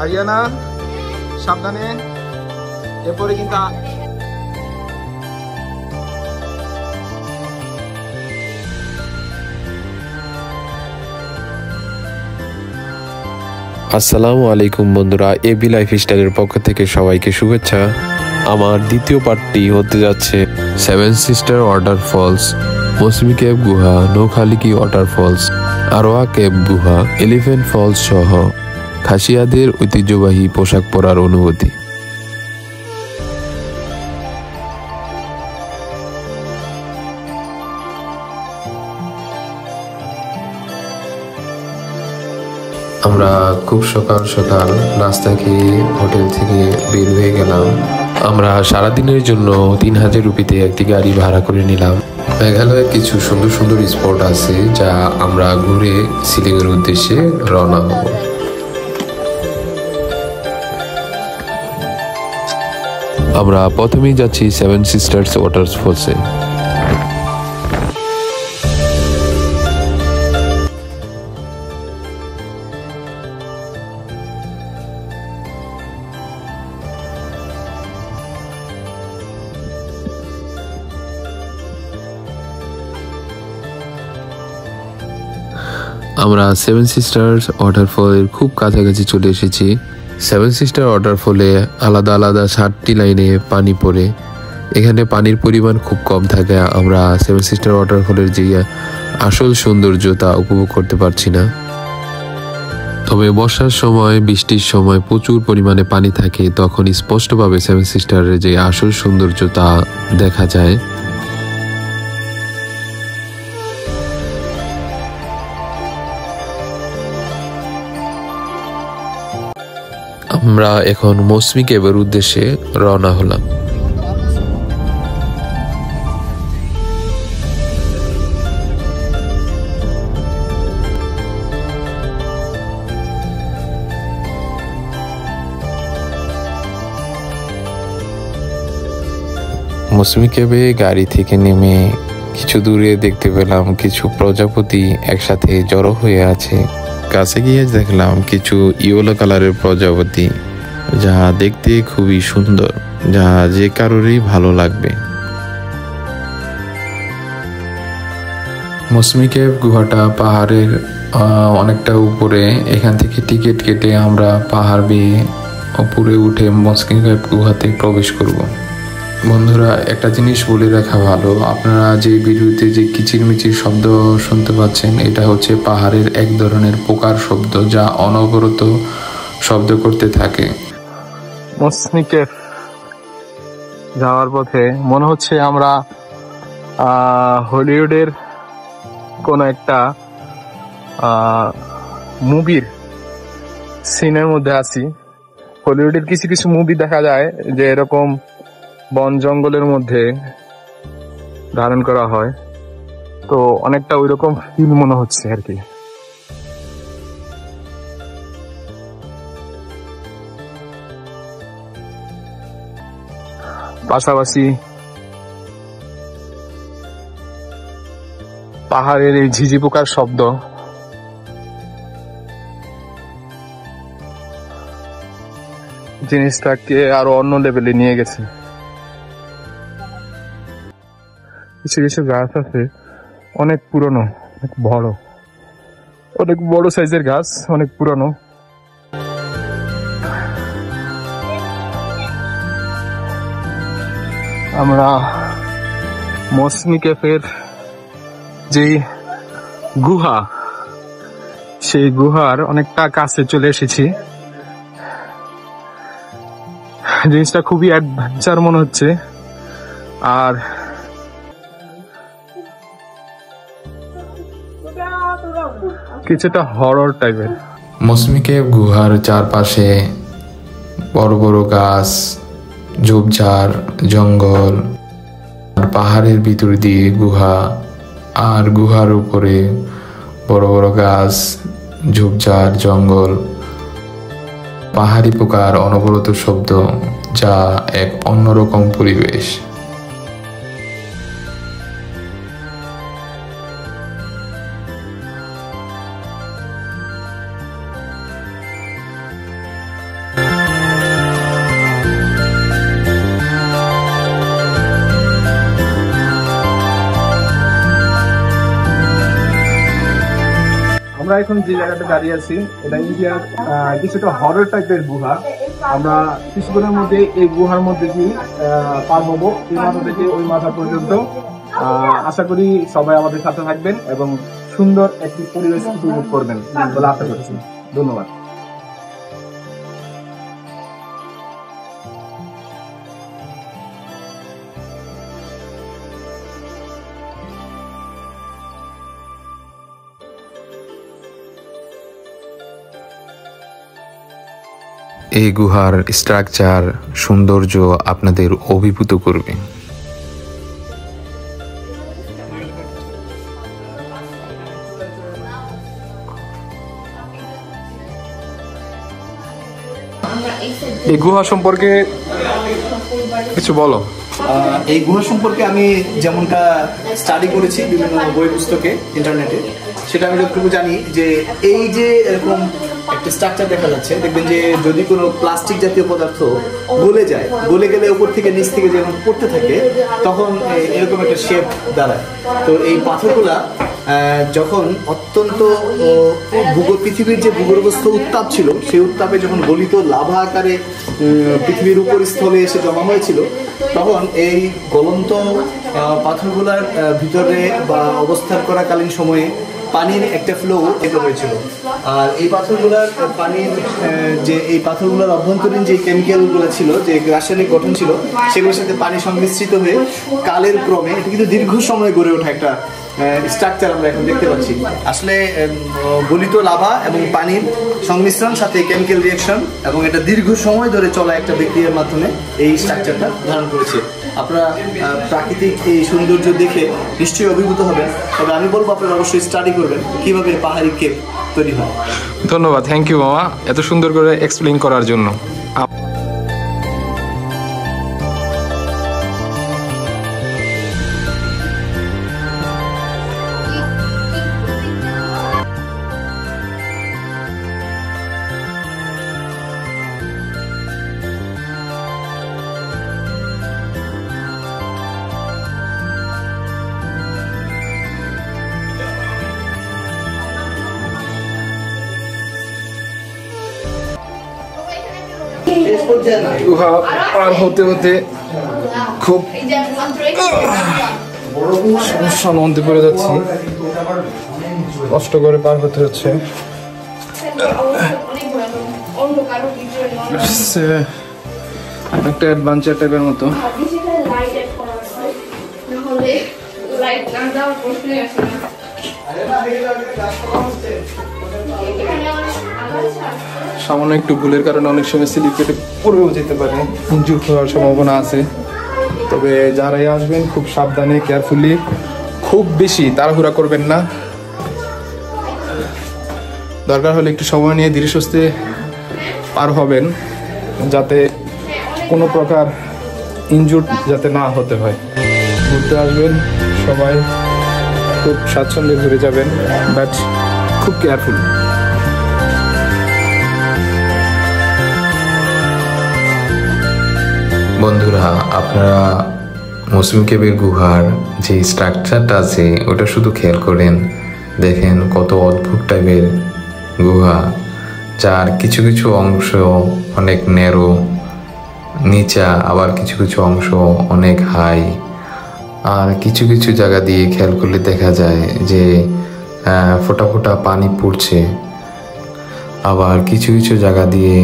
আরিয়ানা সাবধানে, এরপরে কিন্তু আসসালামু আলাইকুম বন্ধুরা, এবি লাইফস্টাইলের পক্ষ থেকে সবাইকে শুভেচ্ছা। আমার দ্বিতীয় পার্টটি হতে যাচ্ছে সেভেন সিস্টার ওয়াটারফলস, মৌসুমী কেভ গুহা, নৌখালিকি ওয়াটারফলস, আরোয়া কেভ গুহা, এলিফ্যান্ট ফলস সহ খাসিয়াদের ঐতিহ্যবাহী পোশাক পরার অনুভূতি। আমরা খুব সকাল সকাল নাস্তা খেয়ে হোটেল থেকে বের হয়ে গেলাম। আমরা সারাদিনের জন্য 3000 রুপিতে একটি গাড়ি ভাড়া করে নিলাম। মেঘালয়ে কিছু সুন্দর সুন্দর স্পট আছে যা আমরা ঘুরে শিলিগুড়ির উদ্দেশ্যে রওনা হব। আমরা প্রথমেই যাচ্ছি সেভেন সিস্টার্স ওয়াটারফলসে। আমরা সেভেন সিস্টার্স ওয়াটারফলের খুব কাছাকাছি চলে এসেছি। সেভেন সিস্টার ওয়াটারফলে আলাদা আলাদা 7টি লাইনে পানি পড়ে। এখানে পানির পরিমাণ খুব কম থাকে। আমরা সেভেন সিস্টার ওয়াটারফলের যে আসল সৌন্দর্য তা উপভোগ করতে পারছি না। তবে বর্ষার সময়, বৃষ্টির সময় প্রচুর পরিমাণে পানি থাকে, তখন স্পষ্টভাবে সেভেন সিস্টারের যে আসল সৌন্দর্য তা দেখা যায়। আমরা এখন মৌসুমী কেভের উদ্দেশ্যে রওনা হলাম। মৌসুমী কেভে গাড়ি থেকে নেমে কিছু দূরে দেখতে পেলাম কিছু প্রজাপতি একসাথে জড়ো হয়ে আছে। কাছে গিয়ে দেখলাম কিছু ইয়েলো কালারের প্রজাপতি, যা দেখতে খুবই সুন্দর, যা যে কারোরই ভালো লাগবে। মৌসুমী কেভ গুহাটা পাহাড়ের অনেকটা উপরে। এখান থেকে টিকিট কেটে আমরা পাহাড় বেয়ে উপরে উঠে মৌসুমী কেভ গুহাতে প্রবেশ করব। বন্ধুরা, একটা জিনিস বলে রাখা ভালো, আপনারা যে ভিডিওতে যে কিচিরমিচির শব্দ শুনতে পাচ্ছেন, এটা হচ্ছে পাহাড়ের এক ধরনের পোকার শব্দ, যা অনবরত শব্দ করতে থাকে। মৌসুমী কেভ যাওয়ার পথে মনে হচ্ছে আমরা হলিউডের কোন একটা মুভির সিনের মধ্যে আছি। হলিউডের কিছু কিছু মুভি দেখা যায় যে এরকম বন জঙ্গলের মধ্যে ধারণ করা হয়, তো অনেকটা ওইরকম ফিল মনে হচ্ছে আর কি। পাশাপাশি পাহাড়ের এই ঝিঝি পোকার শব্দ জিনিসটাকে আরো অন্য লেভেলে নিয়ে গেছে। কিছু কিছু গাছ আছে অনেক পুরনো, অনেক বড় সাইজের গাছ, অনেক পুরনো। আমরা মৌসুমী কেভের যে গুহা, সেই গুহার অনেকটা কাছে চলে এসেছি। জিনিসটা খুবই অ্যাডভেঞ্চার মনে হচ্ছে, আর কিছুটা হরর টাইপের। মৌসুমী কেভ গুহার চারপাশে বড় বড় গাছ, ঝোপঝাড়, জঙ্গল, আর পাহাড়ের ভিতর দিয়ে গুহা, আর গুহার উপরে বড় বড় গাছ, ঝোপঝাড়, জঙ্গল, পাহাড়ি পোকার অনবরত শব্দ, যা এক অন্যরকম পরিবেশ। এখন যে জায়গাটা দাঁড়িয়ে আছি এটা ইন্ডিয়ার কিছুটা হরর টাইপের গুহা। আমরা কিছুক্ষণের মধ্যে এই গুহার মধ্যে দিয়ে পার হবো, এই মাথা থেকে ওই মাথা পর্যন্ত। আশা করি সবাই আমাদের সাথে থাকবেন এবং সুন্দর একটি পরিবেশ উপভোগ করবেন বলে আশা করছি। ধন্যবাদ। এই গুহার স্ট্রাকচার সৌন্দর্য আপনাদের অভিভূত করবে। এই গুহা সম্পর্কে কিছু বলো। এই গুহা সম্পর্কে আমি যেমনটা স্টাডি করেছি বিভিন্ন বই পুস্তকে, ইন্টারনেটে, সেটা আমি যতটুকু জানি যে এই যে এরকম একটা স্ট্রাকচার দেখা যাচ্ছে, দেখবেন যে যদি কোনো প্লাস্টিক জাতীয় পদার্থ গলে যায়, গলে গেলে উপর থেকে নিচ থেকে যখন পড়তে থাকে তখন এরকম একটা শেপ দাঁড়ায়। তো এই পাথরগুলা যখন অত্যন্ত পৃথিবীর যে ভূগর্ভস্থ উত্তাপ ছিল সেই উত্তাপে যখন গলিত লাভা আকারে পৃথিবীর উপরিস্থলে এসে জমা হয়েছিল, তখন এই গলন্ত পাথরগুলার ভিতরে বা অবস্থান করাকালীন সময়ে পানির একটা ফ্লো এটা হয়েছিল। আর এই পাথরগুলার পানির এই পাথরগুলোর অভ্যন্তরীণ যে কেমিক্যালগুলো ছিল, যে রাসায়নিক গঠন ছিল, সেগুলোর সাথে পানি সংমিশ্রিত হয়ে কালের ক্রমে এটা কিন্তু দীর্ঘ সময় গড়ে ওঠা একটা স্ট্রাকচার আমরা এখন দেখতে পাচ্ছি। আসলে গলিত লাভা এবং পানির সংমিশ্রণ সাথে কেমিক্যাল রিয়াকশন এবং এটা দীর্ঘ সময় ধরে চলা একটা বিক্রিয়ার মাধ্যমে এই স্ট্রাকচারটা ধারণ করেছে। আপনারা প্রাকৃতিক এই সৌন্দর্য দেখে নিশ্চয়ই অভিভূত হবেন, তবে আমি বলবো আপনারা অবশ্যই স্টাডি করবেন কিভাবে পাহাড়ি কেভ তৈরি হয়। ধন্যবাদ, থ্যাংক ইউ মামা এত সুন্দর করে এক্সপ্লেইন করার জন্য। গুহা পার হতে হতে খুব সমস্যার মধ্যে পড়ে যাচ্ছি, কষ্ট করে পার হতে হচ্ছে। একটা অ্যাডভেঞ্চার টাইপের মতো। সামান্য একটু ভুলের কারণে অনেক সময় স্লিপ কেটে পড়েও যেতে পারে, ইনজুর হওয়ার সম্ভাবনা আছে। তবে যারাই আসবেন খুব সাবধানে, কেয়ারফুলি, খুব বেশি তাড়াহুড়া করবেন না। দরকার হলে একটু সময় নিয়ে ধীরে সুস্থে পার হবেন, যাতে কোনো প্রকার ইনজুর যাতে না হতে হয়। ঘুরতে আসবেন সবাই খুব স্বাচ্ছন্দ্যে ঘুরে যাবেন, বাট খুব কেয়ারফুল। বন্ধুরা, আপনারা মৌসুমী কেবের গুহার যে স্ট্রাকচারটা আছে ওটা শুধু খেয়াল করেন, দেখেন কত অদ্ভুত টাইপের গুহা, যার কিছু কিছু অংশ অনেক ন্যারো, নিচা, আবার কিছু কিছু অংশ অনেক হাই, আর কিছু কিছু জায়গা দিয়ে খেয়াল করলে দেখা যায় যে ফোঁটা ফোঁটা পানি পড়ছে। আবার কিছু কিছু জায়গা দিয়ে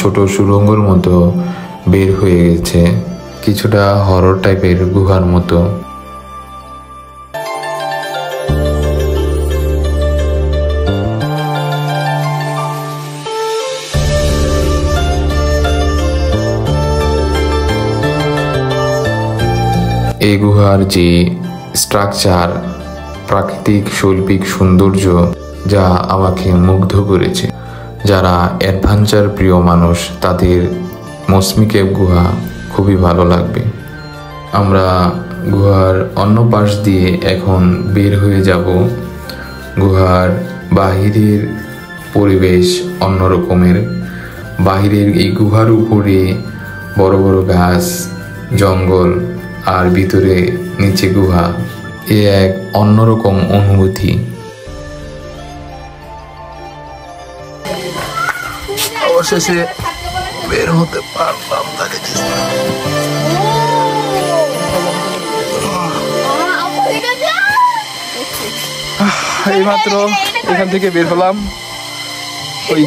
ছোট সুড়ঙ্গর মতো বের হয়ে গেছে, কিছুটা হরর টাইপের গুহার মতো। এই গুহার যে স্ট্রাকচার, প্রাকৃতিক শৈল্পিক সৌন্দর্য, যা আমাকে মুগ্ধ করেছে। যারা অ্যাডভেঞ্চার প্রিয় মানুষ তাদের মৌসুমী কেভ গুহা খুবই ভালো লাগবে। আমরা গুহার অন্য পাশ দিয়ে এখন বের হয়ে যাব। গুহার বাহিরের পরিবেশ অন্যরকমের। বাহিরের এই গুহার উপরে বড় বড় গাছ, জঙ্গল, আর ভিতরে নিচে গুহা, এ এক অন্যরকম অনুভূতি। অবশেষে বের হতে পারলাম। এইমাত্র এখান থেকে বের হলাম। ওই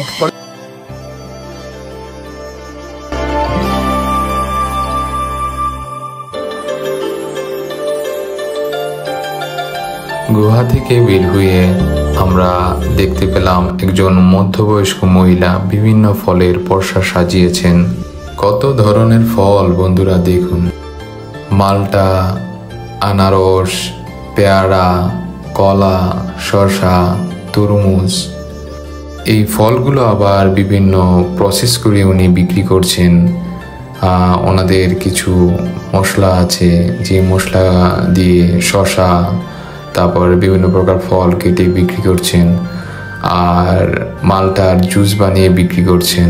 গুহা থেকে বের হয়ে আমরা দেখতে পেলাম একজন মধ্যবয়স্ক মহিলা বিভিন্ন ফলের পসরা সাজিয়েছেন। কত ধরনের ফল বন্ধুরা দেখুন, মালটা, আনারস, পেয়ারা, কলা, শসা, তরমুজ। এই ফলগুলো আবার বিভিন্ন প্রসেস করে উনি বিক্রি করছেন। ওনাদের কিছু মশলা আছে, যে মশলা দিয়ে শসা তারপর বিভিন্ন প্রকার ফল কেটে বিক্রি করছেন, আর মালটার জুস বানিয়ে বিক্রি করছেন।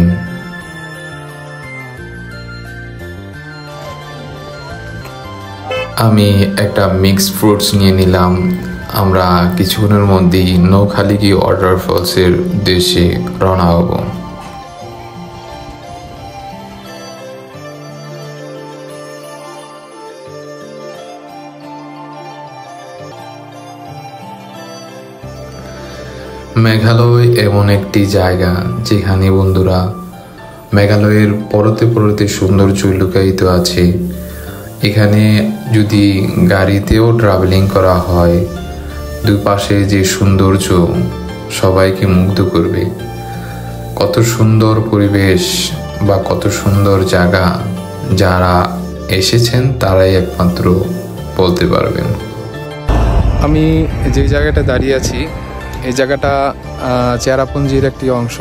আমি একটা মিক্সড ফ্রুটস নিয়ে নিলাম। আমরা কিছুক্ষণের মধ্যেই নৌখালিকি ওয়াটারফলসের উদ্দেশ্যে রওনা হব। মেঘালয় এমন একটি জায়গা যেখানে বন্ধুরা মেঘালয়ের পরতে পরতে সৌন্দর্য লুকায়িত আছে। এখানে যদি গাড়িতেও ট্রাভেলিং করা হয়, দুপাশে যে সৌন্দর্য সবাইকে মুগ্ধ করবে। কত সুন্দর পরিবেশ বা কত সুন্দর জায়গা, যারা এসেছেন তারাই একমাত্র বলতে পারবেন। আমি যে জায়গাটা দাঁড়িয়ে আছি, এই জায়গাটা চেরাপুঞ্জির একটি অংশ।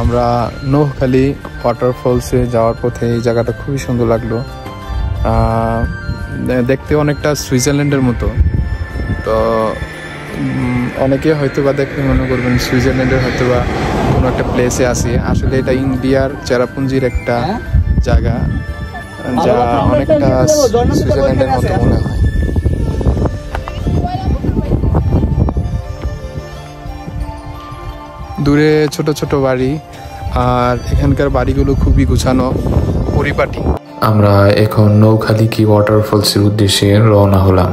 আমরা নৌখালি ওয়াটারফলসে যাওয়ার পথে এই জায়গাটা খুবই সুন্দর লাগলো। দেখতে অনেকটা সুইজারল্যান্ডের মতো। তো অনেকে হয়তো বা দেখতে মনে করবেন সুইজারল্যান্ডের হয়তো বা কোনো একটা প্লেসে আসি, আসলে এটা ইন্ডিয়ার চেরাপুঞ্জির একটা জায়গা, যা অনেকটা সুইজারল্যান্ডের মতো মনে হয়। দূরে ছোট ছোট বাড়ি, আর এখানকার বাড়িগুলো খুবই গুছানো, পরিপাটি। আমরা এখন নৌখালিকি ওয়াটারফলসের উদ্দেশ্যে রওনা হলাম।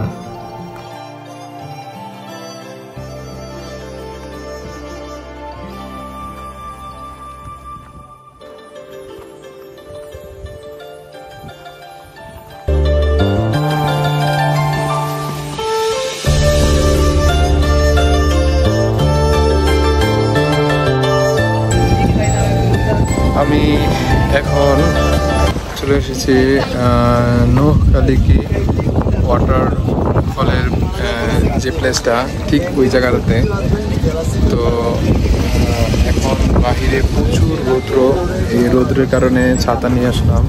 আমি এখন চলে এসেছি নৌখালিকি ওয়াটারফলের যে প্লেসটা, ঠিক ওই জায়গাটাতে। তো এখন বাহিরে প্রচুর রৌদ্র, এই রৌদ্রের কারণে ছাতা নিয়ে আসলাম।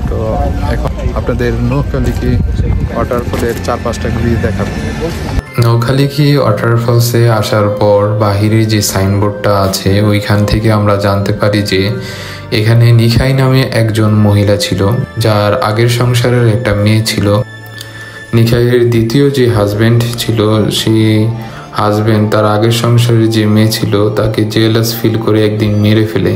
তো এখন আপনাদের নৌখালিকি ওয়াটারফলের চারপাশটা ঘুরিয়ে দেখাবো। নৌখালিকি ওয়াটারফলসে আসার পর বাহিরে যে সাইনবোর্ডটা আছে, ওইখান থেকে আমরা জানতে পারি যে এখানে নিখাই নামে একজন মহিলা ছিল, যার আগের সংসারের একটা মেয়ে ছিল। নিখাইয়ের দ্বিতীয় যে হাজবেন্ড ছিল, সেই হাজবেন্ড তার আগের সংসারের যে মেয়ে ছিল তাকে জেলাস ফিল করে একদিন মেরে ফেলে।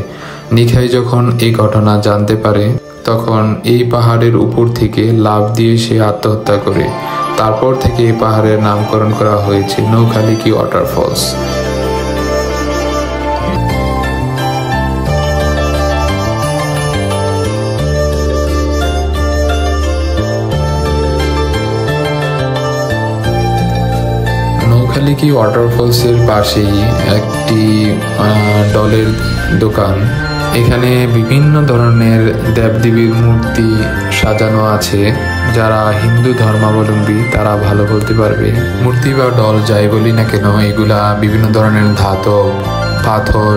নিখাই যখন এই ঘটনা জানতে পারে, তখন এই পাহাড়ের উপর থেকে লাফ দিয়ে সে আত্মহত্যা করে। তারপর থেকে এই পাহাড়ের নামকরণ করা হয়েছে নৌখালিকি ওয়াটারফলস। নৌখালিকি ওয়াটারফলসের পাশেই একটি ডলের দোকান। এখানে বিভিন্ন ধরনের দেবদেবীর মূর্তি সাজানো আছে। যারা হিন্দু ধর্মাবলম্বী তারা ভালো বলতে পারবে। মূর্তি বা ডল যাই বলি না কেন, এগুলা বিভিন্ন ধরনের ধাতব, পাথর,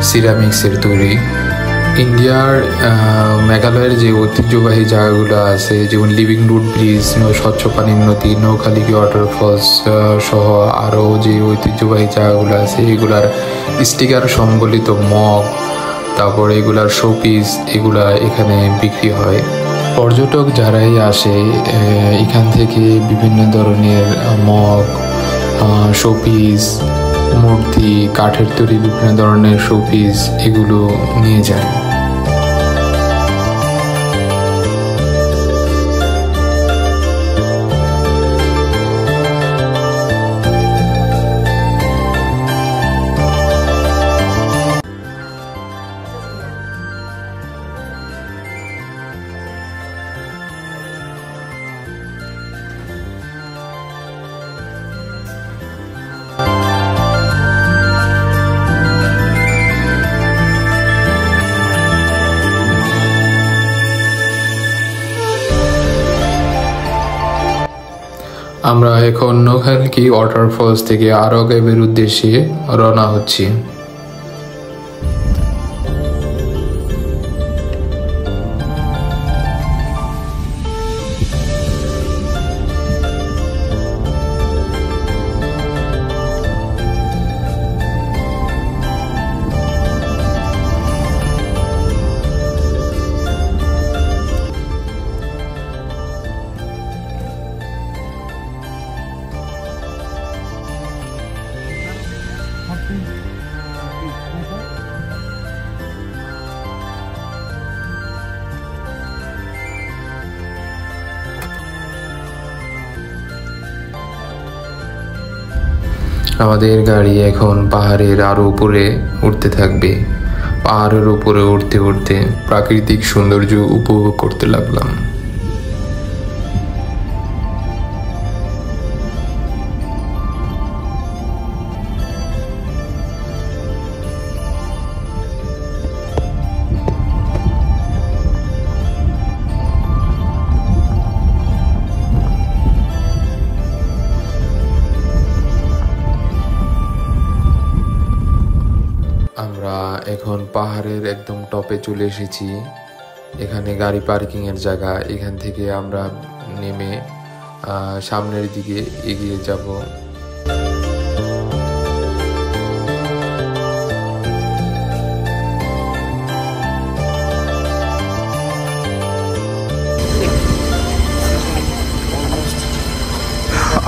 সিরামিক্সের তৈরি। ইন্ডিয়ার মেঘালয়ের যে ঐতিহ্যবাহী জায়গাগুলো আছে, যেমন লিভিং রুট ব্রিজ, স্বচ্ছ পানির নদী, নৌখালিকি ওয়াটারফলস সহ আরও যে ঐতিহ্যবাহী জায়গাগুলো আছে, এগুলার স্টিকার সম্বলিত মগ, তারপর এগুলার শোপিস, এগুলা এখানে বিক্রি হয়। পর্যটক যারাই আসে এখান থেকে বিভিন্ন ধরনের মগ, শোপিস, মূর্তি, কাঠের তৈরি বিভিন্ন ধরনের শোপিস এগুলো নিয়ে যায়। আমরা এখন নোখালকি ওয়াটারফলস থেকে আরো কেভের উদ্দেশ্যে রওনা হচ্ছি। আমাদের গাড়ি এখন পাহাড়ের আরো উপরে উঠতে থাকবে। পাহাড়ের উপরে উঠতে উঠতে প্রাকৃতিক সৌন্দর্য উপভোগ করতে লাগলাম। আমরা এখন পাহাড়ের একদম টপে চলে এসেছি। এখানে গাড়ি পার্কিং এর জায়গা। এখান থেকে আমরা নেমে সামনের দিকে এগিয়ে যাব।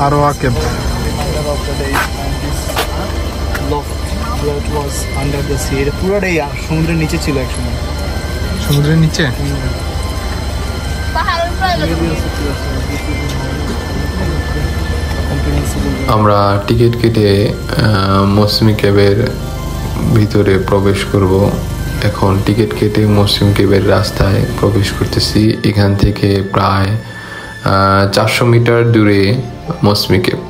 আরোয়া কেভ। পুরোটাই সমুদ্রের নিচে ছিল একসময়। সমুদ্রের নিচে আমরা টিকিট কেটে মৌসুমী কেভের ভিতরে প্রবেশ করব। এখন টিকিট কেটে মৌসুমী কেভের রাস্তায় প্রবেশ করতেছি। এখান থেকে প্রায় 400 মিটার দূরে মৌসুমী কেভ।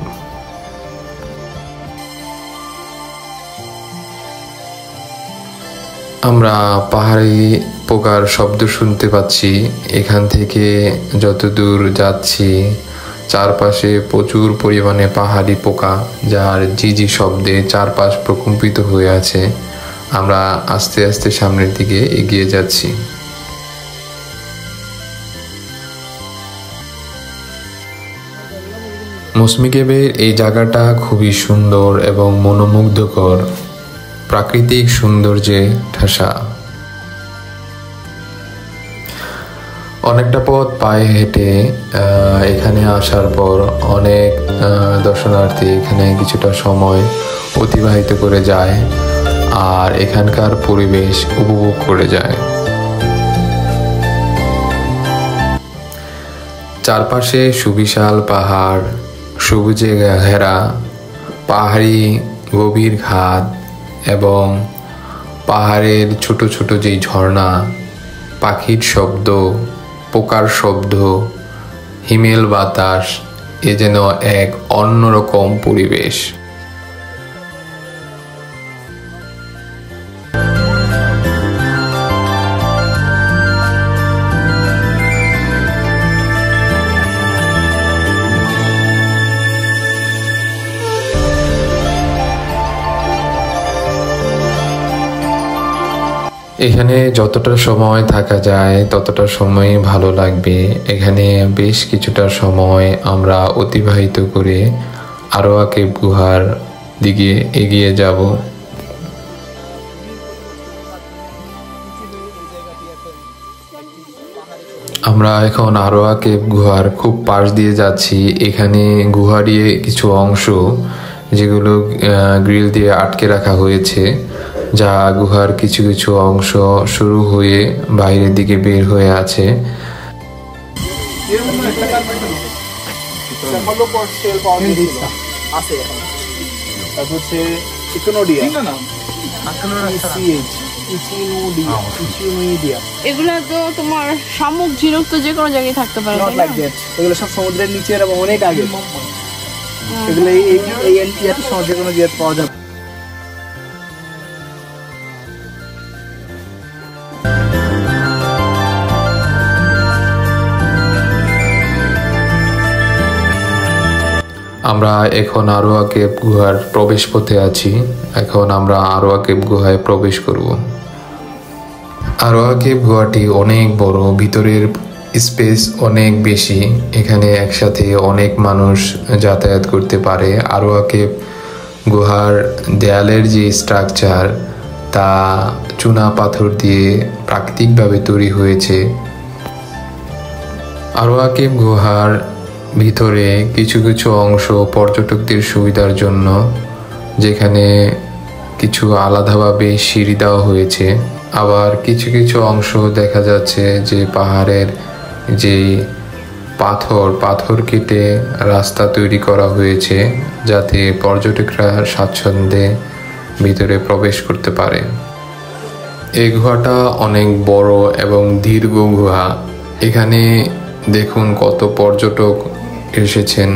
আমরা পাহাড়ি পোকার শব্দ শুনতে পাচ্ছি। এখান থেকে যত দূর যাচ্ছি চারপাশে প্রচুর পরিমাণে পাহাড়ি পোকা, যার ঝিঝি শব্দে চারপাশ প্রকম্পিত হয়ে আছে। আমরা আস্তে আস্তে সামনের দিকে এগিয়ে যাচ্ছি। মৌসুমী কেভের এই জায়গাটা খুবই সুন্দর এবং মনোমুগ্ধকর, প্রাকৃতিক সৌন্দর্যে ঠাসা। অনেকটা পথ পায়ে হেঁটে এখানে আসার পর অনেক দর্শনার্থী এখানে কিছুটা সময় অতিবাহিত করে যায় আর এখানকার পরিবেশ উপভোগ করে যায়। চারপাশে সুবিশাল পাহাড়, সবুজে ঘেরা পাহাড়ি গভীর ঘাট এবং পাহাড়ের ছোট ছোট যেই ঝর্ণা, পাখির শব্দ, পোকার শব্দ, হিমেল বাতাস, এ যেন এক অন্যরকম পরিবেশ। এখানে যতটা সময় থাকা যায় ততটা সময় ভালো লাগবে। এখানে বেশ কিছুটা সময় আমরা অতিবাহিত করে আরোয়া কেভ গুহার দিকে এগিয়ে যাব। আমরা এখন আরোয়া কেভ গুহার খুব পাশ দিয়ে যাচ্ছি। এখানে গুহারই কিছু অংশ যেগুলো গ্রিল দিয়ে আটকে রাখা হয়েছে, যা গুহার কিছু কিছু অংশ শুরু হয়ে বাইরের দিকে বের হয়ে আছে। এগুলা তো তোমার শামুক ঝিনুক তো যে কোনো জায়গায় থাকতে পারে, তাই না? এগুলো সব সমুদ্রের নিচের এবং অনেক আগে। এগুলো এই এরিয়াতে যে কোনো জায়গায় পাওয়া যাবে। আমরা এখন আরোয়া কেভ গুহার প্রবেশ পথে আছি। এখন আমরা আরোয়া কেভ গুহায় প্রবেশ করব। আরোয়া কেভ গুহাটি অনেক বড়, ভিতরের স্পেস অনেক বেশি। এখানে একসাথে অনেক মানুষ যাতায়াত করতে পারে। আরোয়া কেভ গুহার দেয়ালের যে স্ট্রাকচার, তা চুনা পাথর দিয়ে প্রাকৃতিকভাবে তৈরি হয়েছে। আরোয়া কেভ গুহার ভিতরে কিছু কিছু অংশ পর্যটকদের সুবিধার জন্য, যেখানে কিছু আলাদাভাবে সিঁড়ি দেওয়া হয়েছে। আবার কিছু কিছু অংশ দেখা যাচ্ছে যে পাহাড়ের যে পাথর কেটে রাস্তা তৈরি করা হয়েছে, যাতে পর্যটকরা স্বাচ্ছন্দ্যে ভিতরে প্রবেশ করতে পারে। এই গুহাটা অনেক বড় এবং দীর্ঘ গুহা। এখানে দেখুন কত পর্যটক এসেছেন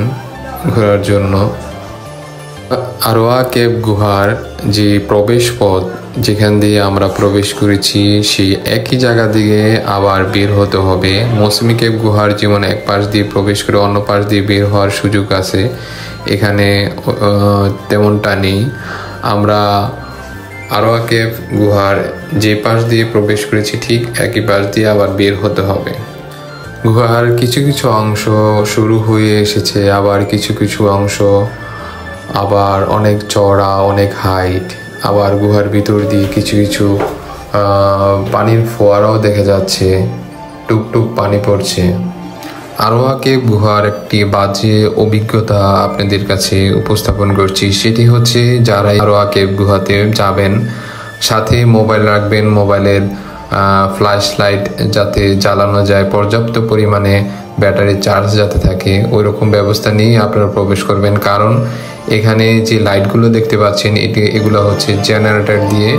ঘোরার জন্য। আরোয়া কেভ গুহার যে প্রবেশ পথ, যেখান দিয়ে আমরা প্রবেশ করেছি, সেই একই জায়গা দিয়ে আবার বের হতে হবে। মৌসুমী কেভ গুহার যেমন এক পাশ দিয়ে প্রবেশ করে অন্য পাশ দিয়ে বের হওয়ার সুযোগ আছে, এখানে তেমনটা নেই। আমরা আরোয়া কেভ গুহার যে পাশ দিয়ে প্রবেশ করেছি ঠিক একই পাশ দিয়ে আবার বের হতে হবে। গুহার কিছু কিছু অংশ শুরু হয়ে এসেছে, আবার কিছু কিছু অংশ আবার অনেক চওড়া, অনেক হাইট। আবার গুহার ভিতর দিয়ে কিছু কিছু পানির ফোয়ারাও দেখা যাচ্ছে, টুকটুক পানি পড়ছে। আরোয়া কেভ গুহার একটি বাজে অভিজ্ঞতা আপনাদের কাছে উপস্থাপন করছি। সেটি হচ্ছে, যারা আরোয়া কেভ গুহাতে যাবেন, সাথে মোবাইল রাখবেন। মোবাইলের ফ্ল্যাশ লাইট যাতে জ্বালানো যায়, পর্যাপ্ত পরিমাণে ব্যাটারি চার্জ যাতে থাকে, ওই রকম ব্যবস্থা নিয়ে আপনারা প্রবেশ করবেন। কারণ এখানে যে লাইটগুলো দেখতে পাচ্ছেন, এগুলো হচ্ছে জেনারেটর দিয়ে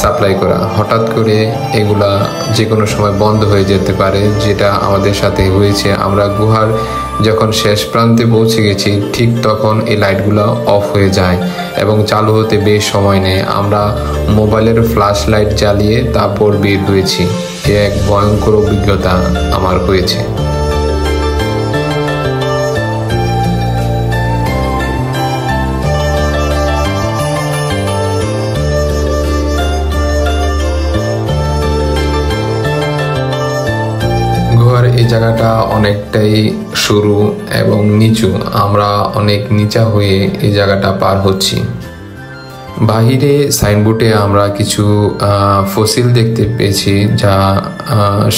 সাপ্লাই করা। হঠাৎ করে এগুলা যে কোনো সময় বন্ধ হয়ে যেতে পারে, যেটা আমাদের সাথে হয়েছে। আমরা গুহার যখন শেষ প্রান্তে পৌঁছে গেছি, ঠিক তখন এই লাইটগুলো অফ হয়ে যায় এবং চালু হতে বেশ সময় নেয়। আমরা মোবাইলের ফ্ল্যাশ লাইট জ্বালিয়ে তারপর বের হয়েছি। এ এক ভয়ঙ্কর অভিজ্ঞতা আমার হয়েছে। এই জায়গাটা অনেকটাই সরু এবং নিচু। আমরা অনেক নিচা হয়ে এই জায়গাটা পার হচ্ছি। বাহিরে সাইনবোর্ডে আমরা কিছু ফসিল দেখতে পেয়েছি, যা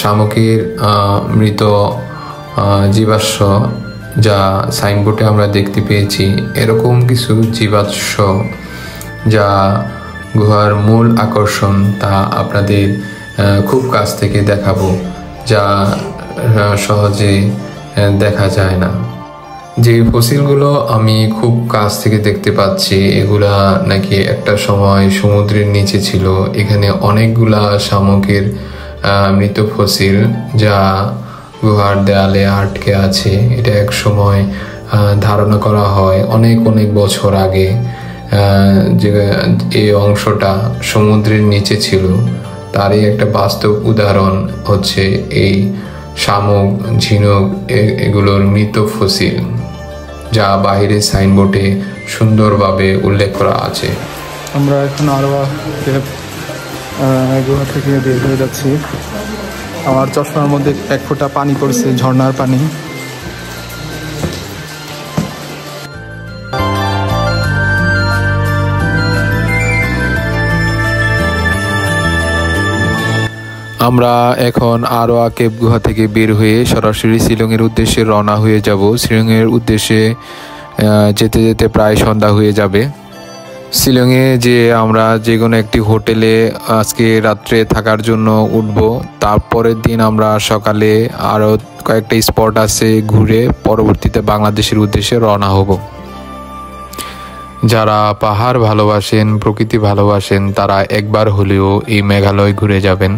শামুকের মৃত জীবাশ্ম, যা সাইনবোর্ডে আমরা দেখতে পেয়েছি। এরকম কিছু জীবাশ্ম যা গুহার মূল আকর্ষণ, তা আপনাদের খুব কাছ থেকে দেখাবো, যা সহজে দেখা যায় না। যে ফসিলগুলো আমি খুব কাছ থেকে দেখতে পাচ্ছি, এগুলা নাকি একটা সময় সমুদ্রের নিচে ছিল। এখানে অনেকগুলা শামুকের মৃত ফসিল, যা গুহার দেয়ালে আটকে আছে। এটা এক সময় ধারণা করা হয় অনেক অনেক বছর আগে, যে এই অংশটা সমুদ্রের নিচে ছিল। তারই একটা বাস্তব উদাহরণ হচ্ছে এই শামুক, ঝিনুক, এগুলোর মৃত ফসিল, যা বাইরের সাইনবোর্ডে সুন্দরভাবে উল্লেখ করা আছে। আমরা এখন আরোয়া কেভ গুহা থেকে বের হয়ে যাচ্ছি। আমার চশমার মধ্যে এক ফোঁটা পানি পড়ছে, ঝর্ণার পানি। আমরা এখন আরোয়া কেভ গুহা থেকে বের হয়ে সরাসরি শিলংয়ের উদ্দেশ্যে রওনা হয়ে যাব। শিলংয়ের উদ্দেশ্যে যেতে যেতে প্রায় সন্ধ্যা হয়ে যাবে। শিলংয়ে যে আমরা যে কোনো একটি হোটেলে আজকে রাত্রে থাকার জন্য উঠব, তারপরের দিন আমরা সকালে আরও কয়েকটা স্পট আছে ঘুরে পরবর্তীতে বাংলাদেশের উদ্দেশ্যে রওনা হব। যারা পাহাড় ভালোবাসেন, প্রকৃতি ভালোবাসেন, তারা একবার হলেও এই মেঘালয় ঘুরে যাবেন।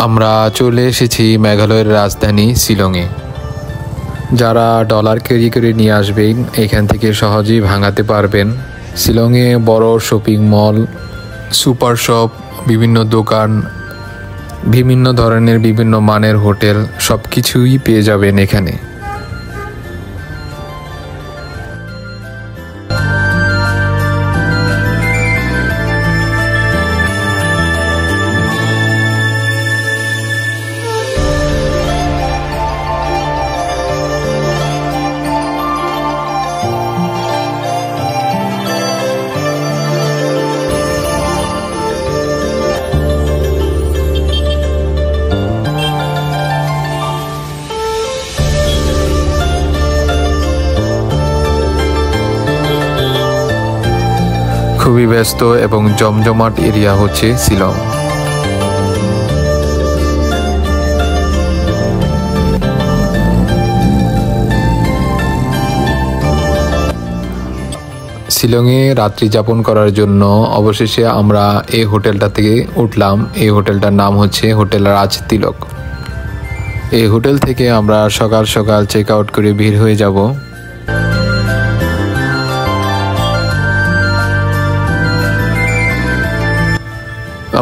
আমরা চলে এসেছি মেঘালয়ের রাজধানী শিলংয়ে। যারা ডলার ক্যারি করে নিয়ে আসবেন এখান থেকে সহজেই ভাঙাতে পারবেন। শিলংয়ে বড় শপিং মল, সুপার শপ, বিভিন্ন দোকান, বিভিন্ন ধরনের বিভিন্ন মানের হোটেল সব কিছুই পেয়ে যাবেন এখানে। খুবই ব্যস্ত এবং জমজমাট এরিয়া হচ্ছে শিলং। শিলংয়ে রাত্রি যাপন করার জন্য অবশেষে আমরা এই হোটেলটা থেকে উঠলাম। এই হোটেলটার নাম হচ্ছে হোটেল রাজ তিলক। এই হোটেল থেকে আমরা সকাল সকাল চেক আউট করে বের হয়ে যাব।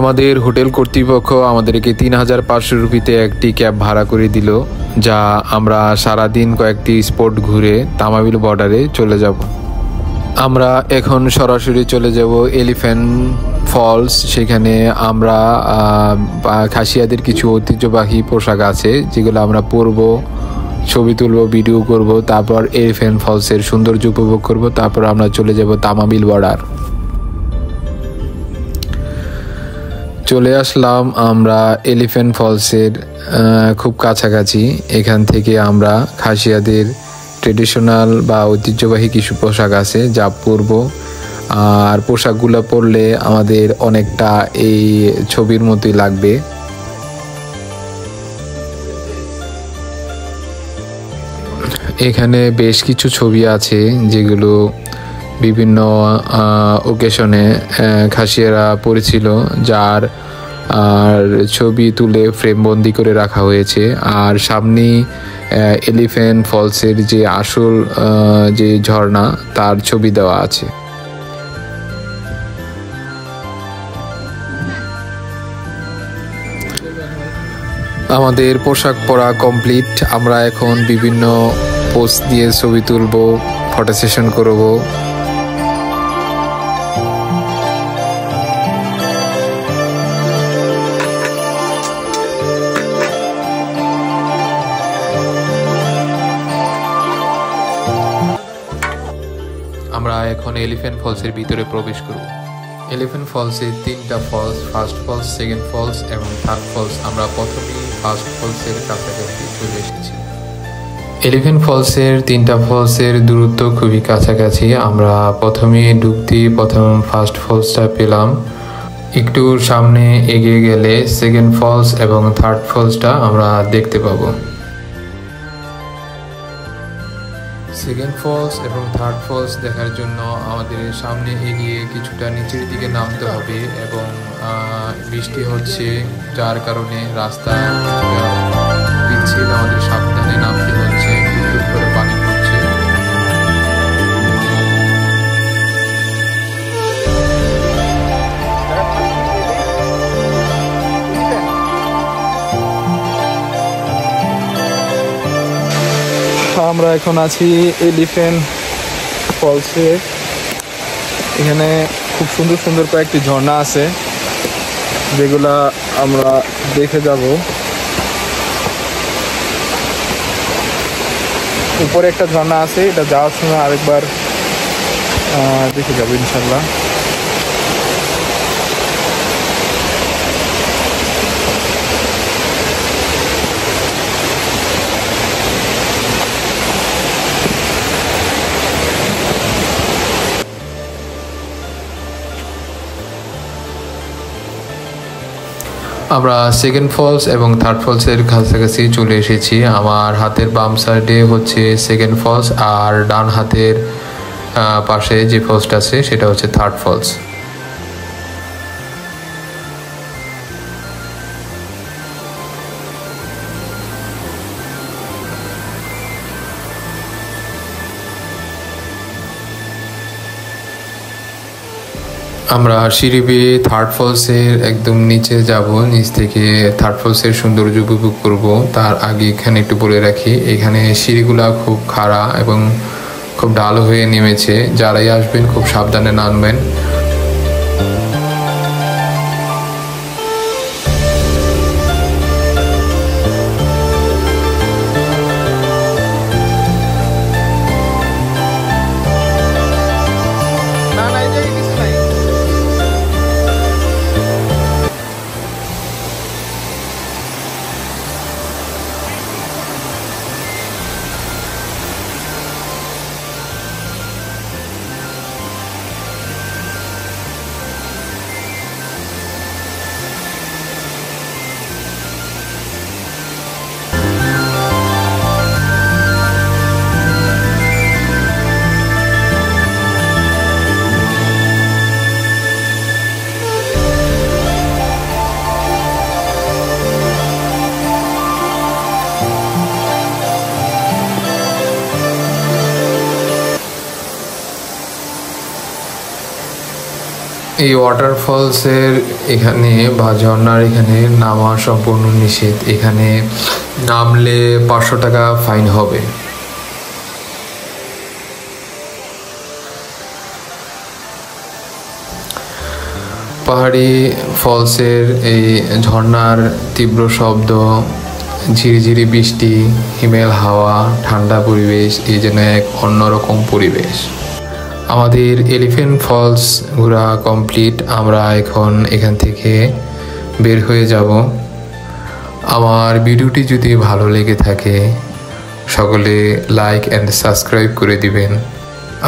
আমাদের হোটেল কর্তৃপক্ষ আমাদেরকে 3500 রুপিতে একটি ক্যাব ভাড়া করে দিল, যা আমরা সারাদিন কয়েকটি স্পট ঘুরে তামাবিল বর্ডারে চলে যাব। আমরা এখন সরাসরি চলে যাব এলিফ্যান্ট ফলস। সেখানে আমরা খাসিয়াদের কিছু ঐতিহ্যবাহী পোশাক আছে যেগুলো আমরা পরবো, ছবি তুলব, ভিডিও করব, তারপর এলিফ্যান্ট ফলসের সৌন্দর্য উপভোগ করব, তারপর আমরা চলে যাব তামাবিল বর্ডার। চলে আসলাম আমরা এলিফ্যান্ট ফলসের খুব কাছাকাছি। এখান থেকে আমরা খাসিয়াদের ট্রেডিশনাল বা ঐতিহ্যবাহী কিছু পোশাক আছে যা পরব, আর পোশাকগুলো পরলে আমাদের অনেকটা এই ছবির মতোই লাগবে। এখানে বেশ কিছু ছবি আছে যেগুলো বিভিন্ন ওকেশনে খাসিয়ারা পড়েছিল, যার আর ছবি তুলে ফ্রেমবন্দি করে রাখা হয়েছে। আর সামনে এলিফ্যান্ট ফলসের যে আসল যে ঝর্ণা তার ছবি দেওয়া আছে। আমাদের পোশাক পরা কমপ্লিট। আমরা এখন বিভিন্ন পোস্ট দিয়ে ছবি তুলব, ফটো সেশন করব। আমরা এখন এলিফ্যান্ট ফলসের ভিতরে প্রবেশ করব। এলিফ্যান্ট ফলসে 3টা falls, first falls, second falls এবং থার্ড ফলস। আমরা প্রথমেই ফার্স্ট ফলসের কাছাকাছি চলে এসেছি। এলিফ্যান্ট ফলসের 3টা ফলসের দূরত্ব খুবই কাছাকাছি। আমরা প্রথমে ঢুকতেই প্রথম ফার্স্ট ফলসটা পেলাম। একটু সামনে এগিয়ে গেলে সেকেন্ড ফলস এবং থার্ড ফলসটা আমরা দেখতে পাবো। সেকেন্ড ফলস এবং থার্ড ফলস দেখার জন্য আমাদের সামনে এগিয়ে কিছুটা নিচের দিকে নামতে হবে এবং বৃষ্টি হচ্ছে, যার কারণে রাস্তা পিচ্ছিল, আমাদের সাবধানে নামতে হচ্ছে। টুকটুক করে পানি পড়ছে। আমরা এখন আছি এলিফ্যান্ট ফলসে। এখানে খুব সুন্দর সুন্দর কয়েকটি ঝর্ণা আছে যেগুলা আমরা দেখে যাব। উপরে একটা ঝর্ণা আছে, এটা যাওয়ার সময় আরেকবার দেখে যাবো ইনশাল্লাহ। আমরা সেকেন্ড ফলস এবং থার্ড ফলসের কাছাকাছি চলে এসেছি। আমার হাতের বাম সাইডে হচ্ছে সেকেন্ড ফলস, আর ডান হাতের পাশে যে ফলসটা আছে সেটা হচ্ছে থার্ড ফলস। আমরা সিঁড়ি বেয়ে থার্ড ফলসের একদম নিচে যাব, নিচ থেকে থার্ড ফলসের সৌন্দর্য উপভোগ করব। তার আগে এখানে একটু বলে রাখি, এখানে সিঁড়িগুলা খুব খাড়া এবং খুব ঢালু হয়ে নেমেছে। যারাই আসবেন খুব সাবধানে নামবেন। এই ওয়াটারফলসের এখানে বা ঝর্ণার এখানে নামা সম্পূর্ণ নিষেধ। এখানে নামলে 500 টাকা ফাইন হবে। পাহাড়ি ফলসের এই ঝর্ণার তীব্র শব্দ, ঝিরিঝিরি বৃষ্টি, হিমেল হাওয়া, ঠান্ডা পরিবেশ, এই যেন এক অন্যরকম পরিবেশ। আমাদের এলিফ্যান্ট ফলস ঘোরা কমপ্লিট। আমরা এখন এখান থেকে বের হয়ে যাব। আমার ভিডিওটি যদি ভালো লেগে থাকে সকলে লাইক অ্যান্ড সাবস্ক্রাইব করে দিবেন।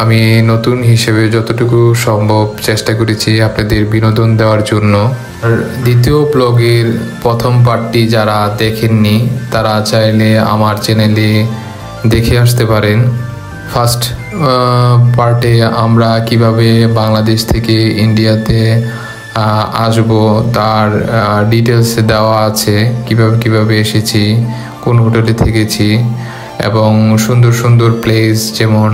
আমি নতুন হিসেবে যতটুকু সম্ভব চেষ্টা করেছি আপনাদের বিনোদন দেওয়ার জন্য। আর দ্বিতীয় ব্লগের প্রথম পার্টটি যারা দেখেননি তারা চাইলে আমার চ্যানেলে দেখে আসতে পারেন। ফার্স্ট পার্টে আমরা কিভাবে বাংলাদেশ থেকে ইন্ডিয়াতে আসব তার ডিটেলস দেওয়া আছে, কিভাবে এসেছি, কোন হোটেলে থেকেছি, এবং সুন্দর সুন্দর প্লেস যেমন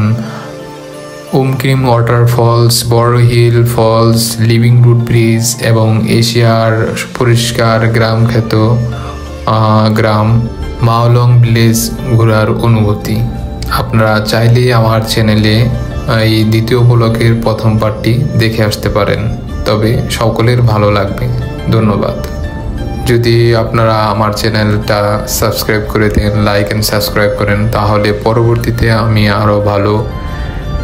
উমক্রিম ওয়াটারফলস, বড় hill falls, living root bridge এবং এশিয়ার পরিষ্কার গ্রামখ্যাত গ্রাম মাওলং ভিলেজ ঘোরার অনুভূতি। আপনারা চাইলেই আমার চ্যানেলে এই দ্বিতীয় ব্লকের প্রথম পার্টটি দেখে আসতে পারেন, তবে সকলের ভালো লাগবে। ধন্যবাদ। যদি আপনারা আমার চ্যানেলটা সাবস্ক্রাইব করে দেন, লাইক অ্যান্ড সাবস্ক্রাইব করেন, তাহলে পরবর্তীতে আমি আরও ভালো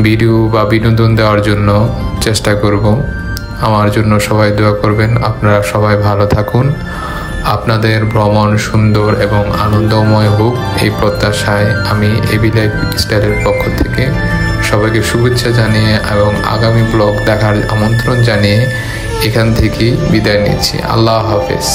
ভিডিও বা বিনোদন দেওয়ার জন্য চেষ্টা করব। আমার জন্য সবাই দোয়া করবেন। আপনারা সবাই ভালো থাকুন। আপনাদের ভ্রমণ সুন্দর এবং আনন্দময় হোক এই প্রত্যাশায় আমি এবি লাইফ স্টাইলের পক্ষ থেকে সবাইকে শুভেচ্ছা জানিয়ে এবং আগামী ব্লগ দেখার আমন্ত্রণ জানিয়ে এখান থেকে বিদায় নিচ্ছি। আল্লাহ হাফেজ।